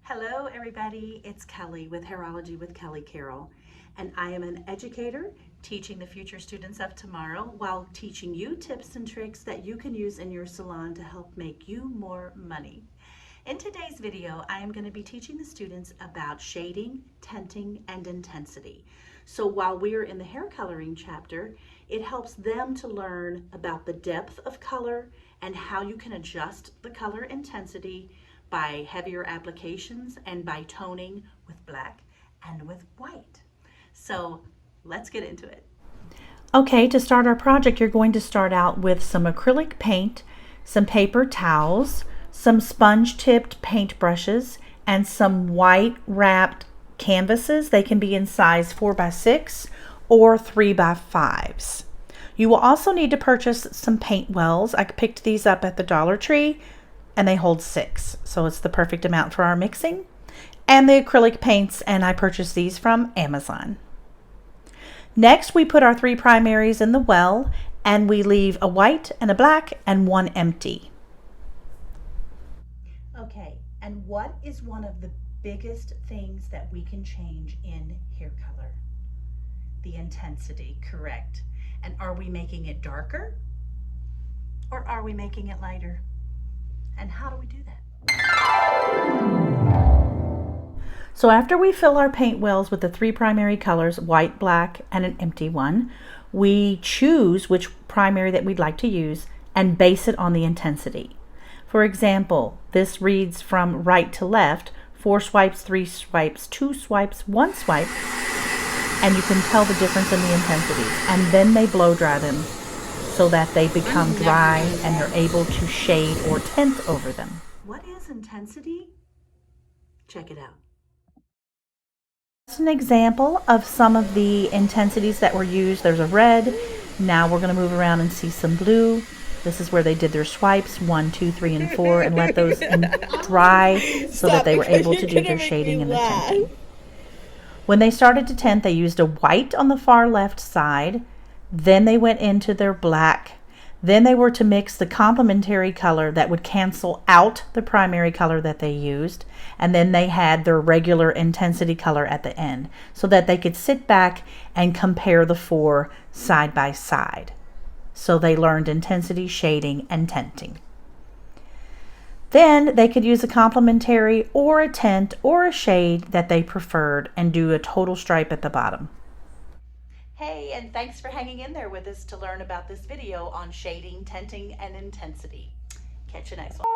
Hello everybody, it's Kelly with Hairology with Kelly Carroll, and I am an educator teaching the future students of tomorrow while teaching you tips and tricks that you can use in your salon to help make you more money. In today's video, I am going to be teaching the students about shading, tinting, and intensity. So while we are in the hair coloring chapter, it helps them to learn about the depth of color and how you can adjust the color intensity by heavier applications and by toning with black and with white. So let's get into it. Okay, to start our project, you're going to start out with some acrylic paint, some paper towels, some sponge-tipped paint brushes, and some white wrapped canvases. They can be in size 4x6 or 3x5s. You will also need to purchase some paint wells. I picked these up at the Dollar Tree, and they hold 6, so it's the perfect amount for our mixing. And the acrylic paints, and I purchased these from Amazon. Next, we put our 3 primaries in the well, and we leave a white and a black and one empty. Okay, and what is one of the biggest things that we can change in hair color? The intensity, correct. And are we making it darker or are we making it lighter? And how do we do that? So after we fill our paint wells with the 3 primary colors, white, black, and an empty one, we choose which primary that we'd like to use and base it on the intensity. For example, this reads from right to left, 4 swipes, 3 swipes, 2 swipes, 1 swipe, and you can tell the difference in the intensities. And then they blow dry them so that they become dry and they're able to shade or tint over them. What is intensity? Check it out. That's an example of some of the intensities that were used. There's a red. Now we're going to move around and see some blue. This is where they did their swipes, 1, 2, 3, and 4, and let those dry so that they were able to do their shading and the tinting. When they started to tint, they used a white on the far left side. Then they went into their black. Then they were to mix the complementary color that would cancel out the primary color that they used. And then they had their regular intensity color at the end so that they could sit back and compare the 4 side by side. So they learned intensity, shading, and tinting. Then they could use a complementary or a tint or a shade that they preferred and do a total stripe at the bottom. Hey, and thanks for hanging in there with us to learn about this video on shading, tinting, and intensity. Catch you next one.